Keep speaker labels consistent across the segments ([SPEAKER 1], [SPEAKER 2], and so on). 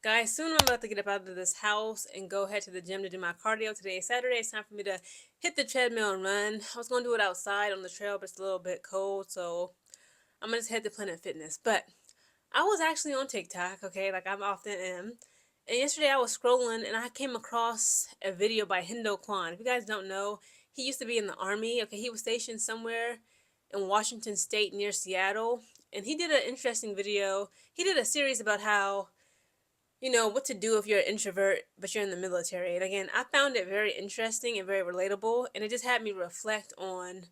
[SPEAKER 1] Guys, soon I'm about to get up out of this house and go head to the gym to do my cardio. Today is Saturday. It's time for me to hit the treadmill and run. I was going to do it outside on the trail, but it's a little bit cold, so I'm going to just head to Planet Fitness. But I was actually on TikTok, okay, like I often am. And yesterday I was scrolling and I came across a video by Hendo Kwan. If you guys don't know, he used to be in the army. Okay, he was stationed somewhere in Washington State near Seattle. And he did an interesting video. He did a series about how what to do if you're an introvert, but you're in the military. And again, I found it very interesting and very relatable. And it just had me reflect on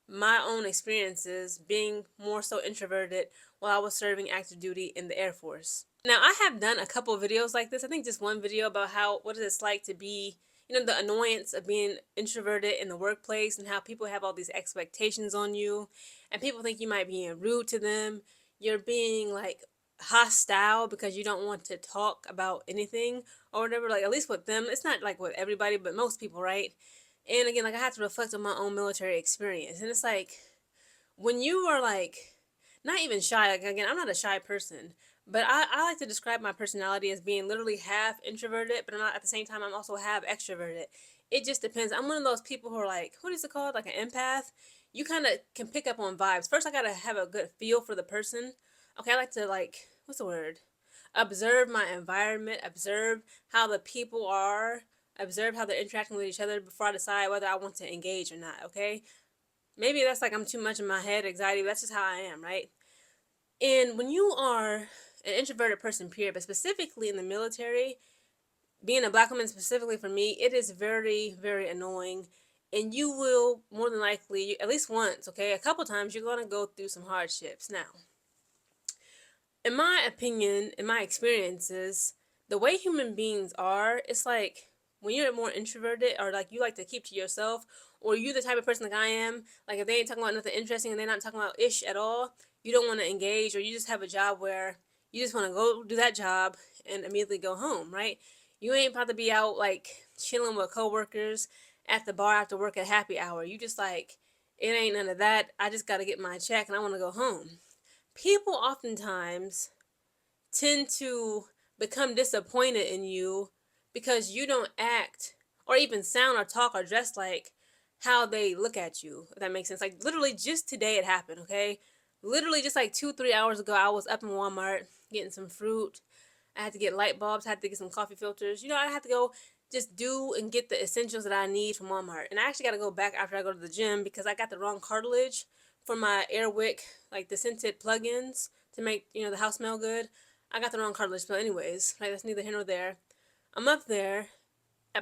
[SPEAKER 1] my own experiences being more so introverted while I was serving active duty in the Air Force. Now, I have done a couple of videos like this. I think just one video about what it's like to be, the annoyance of being introverted in the workplace and how people have all these expectations on you and people think you might be being rude to them. You're being like hostile because you don't want to talk about anything or whatever. Like, at least with them, it's not like with everybody, but most people, right? And again, like I have to reflect on my own military experience. And it's like when you are like not even shy, like again, I'm not a shy person, but I like to describe my personality as being literally half introverted, but I'm not at the same time I'm also half extroverted. It just depends. I'm one of those people who are like, what is it called? Like an empath. You kind of can pick up on vibes. First I gotta have a good feel for the person. Okay, I like to what's the word? Observe my environment, observe how the people are, observe how they're interacting with each other before I decide whether I want to engage or not, okay? Maybe that's like I'm too much in my head, anxiety, but that's just how I am, right? And when you are an introverted person, period, but specifically in the military, being a black woman specifically for me, it is very, very annoying. And you will more than likely, at least once, okay, a couple times, you're going to go through some hardships. Now, in my opinion, in my experiences, the way human beings are, it's like when you're more introverted or like you like to keep to yourself, or you the type of person like I am, like if they ain't talking about nothing interesting and they're not talking about ish at all, you don't want to engage, or you just have a job where you just want to go do that job and immediately go home, right? You ain't about to be out like chilling with coworkers at the bar after work at happy hour. You just like, it ain't none of that. I just got to get my check and I want to go home. People oftentimes tend to become disappointed in you because you don't act or even sound or talk or dress like how they look at you, if that makes sense. Like literally just today it happened, okay? Literally just like 2-3 hours ago, I was up in Walmart getting some fruit. I had to get light bulbs, I had to get some coffee filters. I had to go just do and get the essentials that I need from Walmart. And I actually got to go back after I go to the gym because I got the wrong cartilage for my Airwick, like the scented plugins to make, the house smell good. I got the wrong cartilage, but anyways, right, that's neither here nor there. I'm up there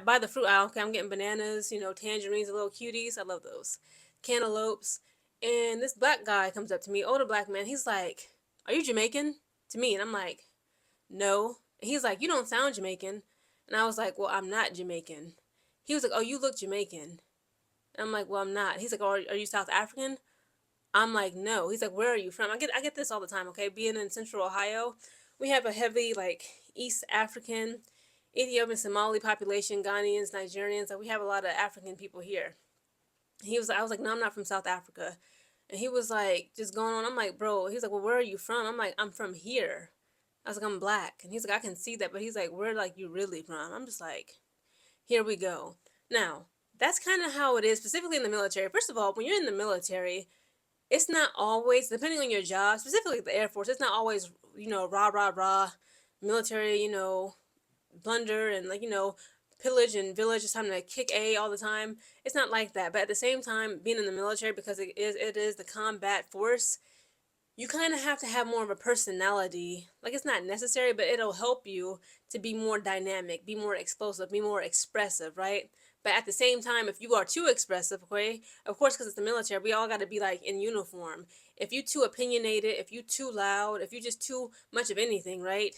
[SPEAKER 1] by the fruit aisle. Okay, I'm getting bananas, tangerines, the little cuties. I love those. Cantaloupes. And this black guy comes up to me, older black man. He's like, "Are you Jamaican?" To me. And I'm like, "No." And he's like, "You don't sound Jamaican." And I was like, "Well, I'm not Jamaican." He was like, "Oh, you look Jamaican." And I'm like, "Well, I'm not." He's like, "Oh, are you South African?" I'm like, "No." He's like, "Where are you from?" I get this all the time, okay? Being in Central Ohio, we have a heavy like East African, Ethiopian, Somali population, Ghanaians, Nigerians. Like we have a lot of African people here. I was like, "No, I'm not from South Africa." And he was like, just going on. I'm like, "Bro," he's like, "Well, where are you from?" I'm like, "I'm from here." I was like, "I'm black." And he's like, "I can see that." But he's like, "Where like you really from?" I'm just like, here we go. Now, that's kind of how it is, specifically in the military. First of all, when you're in the military, it's not always, depending on your job, specifically the Air Force, it's not always, rah, rah, rah, military, plunder and pillage and village, just time to kick A all the time. It's not like that. But at the same time, being in the military, because it is the combat force, you kind of have to have more of a personality. Like it's not necessary, but it'll help you to be more dynamic, be more explosive, be more expressive, right? But at the same time, if you are too expressive, okay, of course, because it's the military, we all got to be like in uniform. If you too opinionated, if you too loud, if you just too much of anything, right?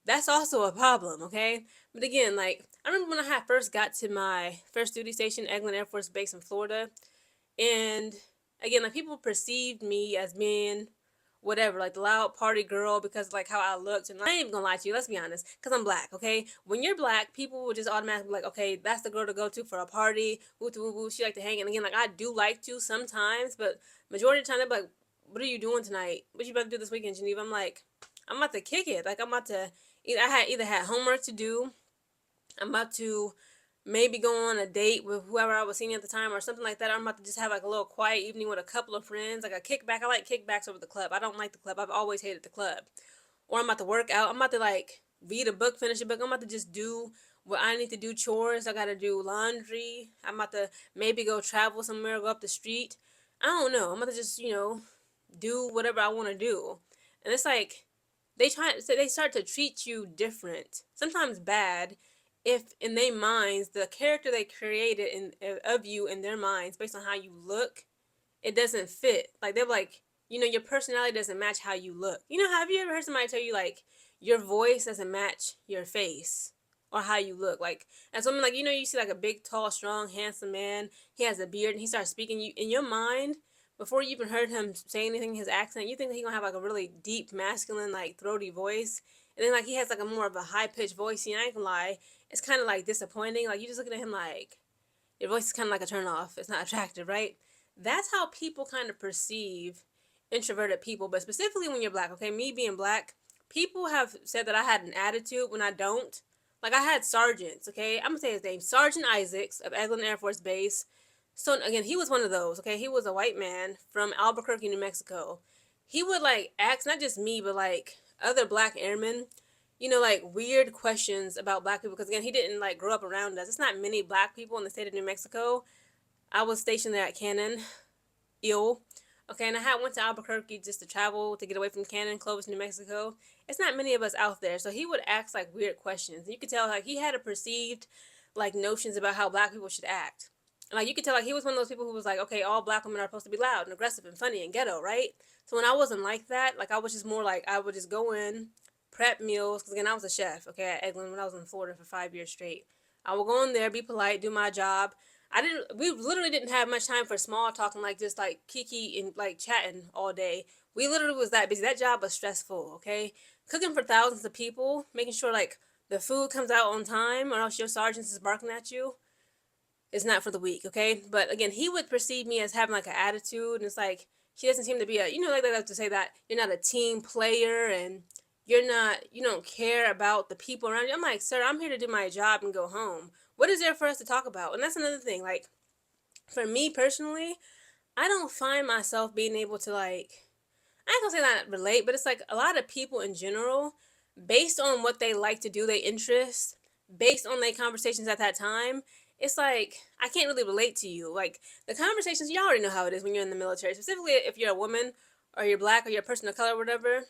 [SPEAKER 1] That's also a problem, okay? But again, like I remember when I had first got to my first duty station, Eglin Air Force Base in Florida, and again, like people perceived me as being whatever, like the loud party girl because like how I looked. And I ain't even gonna lie to you, let's be honest, because I'm black, okay? When you're black, people will just automatically be like, okay, that's the girl to go to for a party. Woo woo woo. She like to hang. And again, like I do like to sometimes, but majority of the time they're like, what are you doing tonight? What you about to do this weekend, Geneva? I'm like, I'm about to kick it. Like I'm about to either had homework to do. I'm about to maybe go on a date with whoever I was seeing at the time or something like that. I'm about to just have like a little quiet evening with a couple of friends, like a kickback. I like kickbacks over the club. I don't like the club. I've always hated the club. Or I'm about to work out. I'm about to like read a book, finish a book. I'm about to just do what I need to do, chores. I gotta do laundry. I'm about to maybe go travel somewhere, go up the street. I don't know. I'm about to just, do whatever I want to do. And it's like they start to treat you different. Sometimes bad, if in their minds the character they created of you in their minds based on how you look, it doesn't fit. Like they're like, your personality doesn't match how you look. Have you ever heard somebody tell you like your voice doesn't match your face or how you look? Like as women, like you see like a big, tall, strong, handsome man. He has a beard and he starts speaking. You in your mind before you even heard him say anything, his accent, you think he gonna have like a really deep, masculine, like throaty voice, and then like he has like a more of a high pitched voice. I ain't gonna lie, it's kind of like disappointing. Like you just looking at him like your voice is kind of like a turn off. It's not attractive, right? That's how people kind of perceive introverted people, but specifically when you're black, okay? Me being black, people have said that I had an attitude when I don't. Like I had sergeants, okay? I'm gonna say his name, Sergeant Isaacs of Eglin Air Force Base. So again, he was one of those, okay? He was a white man from Albuquerque, New Mexico. He would like ask not just me, but like other black airmen, like weird questions about black people. Because again, he didn't like grow up around us. It's not many black people in the state of New Mexico. I was stationed there at Cannon, ill. Okay, and I had went to Albuquerque just to travel to get away from Cannon, Clovis, New Mexico. It's not many of us out there, so he would ask like weird questions. And you could tell like he had a perceived like notions about how black people should act. And like you could tell like he was one of those people who was like, okay, all black women are supposed to be loud and aggressive and funny and ghetto, right? So when I wasn't like that, like I was just more like I would just go in, prep meals, because again I was a chef, okay, at Eglin when I was in Florida for 5 years straight. I would go in there, be polite, do my job. We literally didn't have much time for small talking, like just like kiki and like chatting all day. We literally was that busy. That job was stressful, okay? Cooking for thousands of people, making sure like the food comes out on time or else your sergeant is barking at you is not for the weak, okay? But again, he would perceive me as having like an attitude, and it's like she doesn't seem to be like they like to say that you're not a team player and you don't care about the people around you. I'm like, sir, I'm here to do my job and go home. What is there for us to talk about? And that's another thing. Like, for me personally, I don't find myself being able to like, I ain't gonna say that relate, but it's like a lot of people in general, based on what they like to do, their interests, based on their conversations at that time, it's like I can't really relate to you. Like the conversations, you already know how it is when you're in the military, specifically if you're a woman or you're black or you're a person of color or whatever,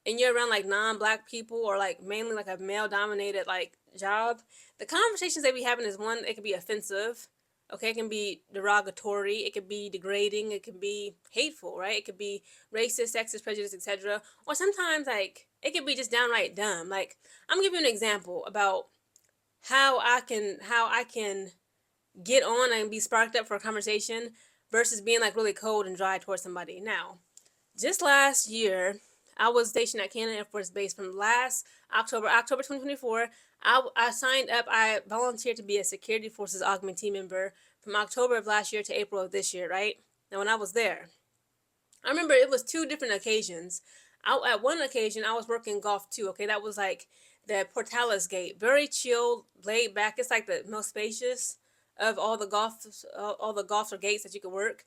[SPEAKER 1] and you're around like non-black people or like mainly like a male-dominated like job. The conversations they be having is one, it can be offensive. Okay, it can be derogatory, it could be degrading, it could be hateful, right? It could be racist, sexist, prejudice, etc. Or sometimes like it could be just downright dumb. Like I'm gonna give you an example about how I can get on and be sparked up for a conversation versus being like really cold and dry towards somebody. Now, just last year, I was stationed at Cannon Air Force Base from last October 2024. I signed up, I volunteered to be a Security Forces augmentee member from October of last year to April of this year, right? Now, when I was there, I remember it was two different occasions. At one occasion, I was working golf too, okay? That was like the Portales Gate. Very chill, laid back. It's like the most spacious of all the golfs or gates that you could work.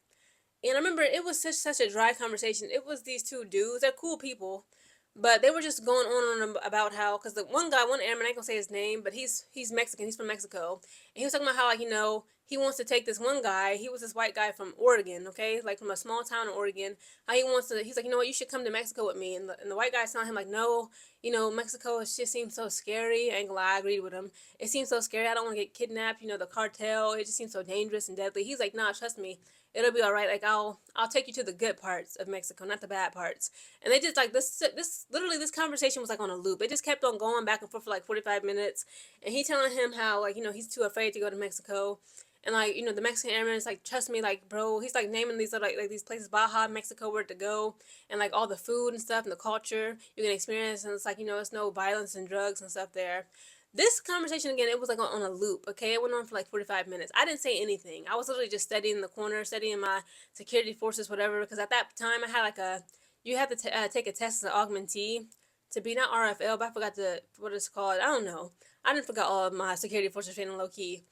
[SPEAKER 1] And I remember it was such a dry conversation. It was these two dudes. They're cool people, but they were just going on about how, because the one guy, one airman, I ain't gonna say his name, but he's Mexican. He's from Mexico, and he was talking about how like he wants to take this one guy. He was this white guy from Oregon, okay, like from a small town in Oregon. How he wants to. He's like, what, you should come to Mexico with me. And the white guy's telling him like, no, Mexico it just seems so scary. I ain't gonna lie, I agreed with him. It seems so scary. I don't want to get kidnapped. The cartel. It just seems so dangerous and deadly. He's like, nah, trust me, it'll be all right. Like I'll take you to the good parts of Mexico, not the bad parts. And they just like this conversation was like on a loop. It just kept on going back and forth for like 45 minutes. And he telling him how like he's too afraid to go to Mexico. And like the Mexican airman is like, trust me, like bro, he's like naming these like these places, Baja, Mexico, where to go, and like all the food and stuff and the culture you can experience, and it's like it's no violence and drugs and stuff there. This conversation again, it was like on a loop. Okay, it went on for like 45 minutes. I didn't say anything. I was literally just studying the corner, studying my security forces, whatever. Because at that time, I had like you have to take a test as an augmentee to be not RFL, but I forgot what it's called. I don't know. I didn't forget all of my security forces training low key,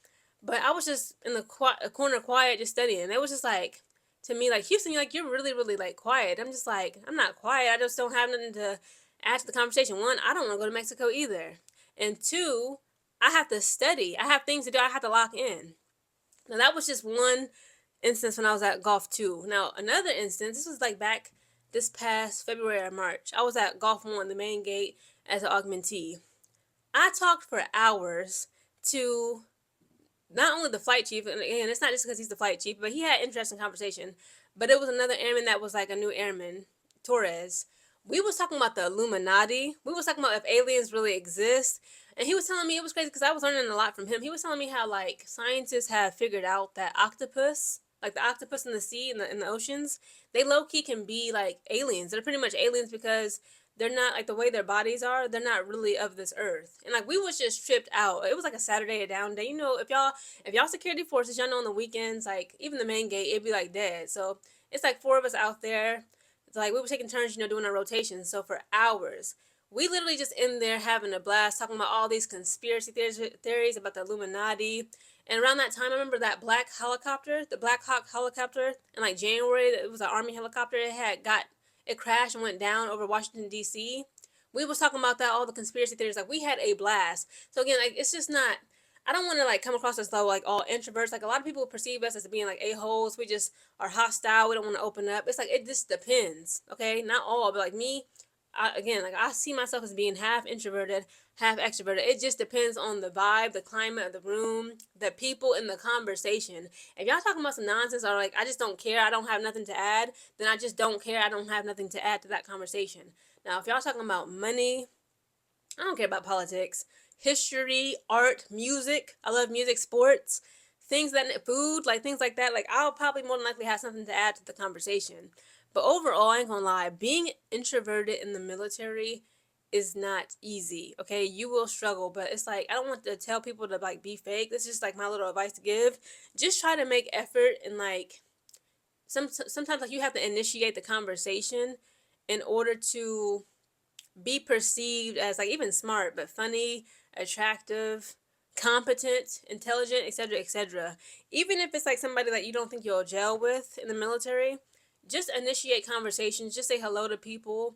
[SPEAKER 1] but I was just in the corner quiet, just studying. It was just like, to me, like, Houston, you're really, really like quiet. I'm just like, I'm not quiet. I just don't have nothing to add to the conversation. One, I don't want to go to Mexico either, and two, I have to study. I have things to do. I have to lock in. Now that was just one instance when I was at Golf 2. Now another instance, this was like back this past February or March. I was at Golf 1, the main gate, as an augmentee. I talked for hours to not only the flight chief, and again, it's not just because he's the flight chief, but he had interesting conversation. But it was another airman that was like a new airman, Torres. We was talking about the Illuminati. We was talking about if aliens really exist. And he was telling me, it was crazy because I was learning a lot from him. He was telling me how like scientists have figured out that octopus, like the octopus in the sea and in the oceans, they low key can be like aliens. They're pretty much aliens because they're not like the way their bodies are, they're not really of this earth. And like we was just tripped out. It was like a Saturday, a down day. You know, if y'all security forces, y'all know on the weekends, like even the main gate, it'd be like dead. So it's like four of us out there. It's like we were taking turns, doing our rotations. So for hours, we literally just in there having a blast, talking about all these conspiracy theories about the Illuminati. And around that time, I remember that black helicopter, the Black Hawk helicopter, in like January, it was an Army helicopter. It crashed and went down over Washington D.C. We was talking about that, all the conspiracy theories. Like we had a blast. So again, like it's just not. I don't want to like come across as though like all introverts. Like a lot of people perceive us as being like a-holes. We just are hostile. We don't want to open up. It's like it just depends. Okay, not all, but like me, again, like I see myself as being half introverted, half extroverted. It just depends on the vibe, the climate of the room, the people in the conversation. If y'all talking about some nonsense or like I just don't care, I don't have nothing to add, then I just don't care. I don't have nothing to add to that conversation. Now, if y'all talking about money, I don't care about politics, history, art, music. I love music, sports, things that food, like things like that. Like I'll probably more than likely have something to add to the conversation. But overall, I ain't gonna lie, being introverted in the military is not easy. Okay, you will struggle, but it's like I don't want to tell people to like be fake. This is just like my little advice to give. Just try to make effort and like sometimes like you have to initiate the conversation in order to be perceived as like even smart but funny, attractive, competent, intelligent, etc., etc. Even if it's like somebody that you don't think you'll gel with in the military, just initiate conversations, just say hello to people,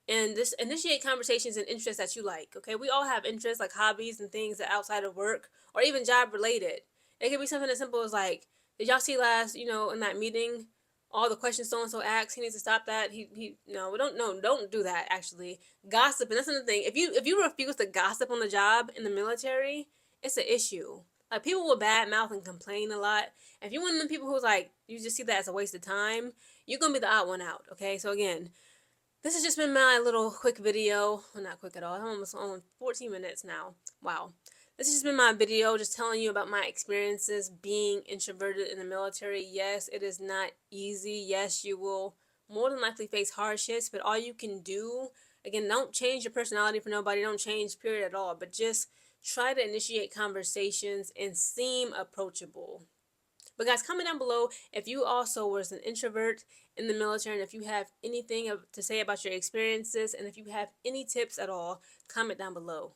[SPEAKER 1] and just initiate conversations and interests that you like. Okay, we all have interests like hobbies and things that outside of work or even job related. It could be something as simple as like, did y'all see last, in that meeting, all the questions so and so asked? He needs to stop that. He no, we don't no, don't do that. Actually, gossip, and that's another thing. If you refuse to gossip on the job in the military, it's an issue. Like people will badmouth and complain a lot. If you're one of the people who's like you just see that as a waste of time, you're gonna be the odd one out. Okay, so again, this has just been my little quick video. Well, not quick at all. I'm almost on 14 minutes now. Wow. This has just been my video just telling you about my experiences being introverted in the military. Yes, it is not easy. Yes, you will more than likely face hardships, but all you can do, again, don't change your personality for nobody. Don't change period at all, but just try to initiate conversations and seem approachable. But guys, comment down below if you also was an introvert in the military and if you have anything to say about your experiences and if you have any tips at all, comment down below.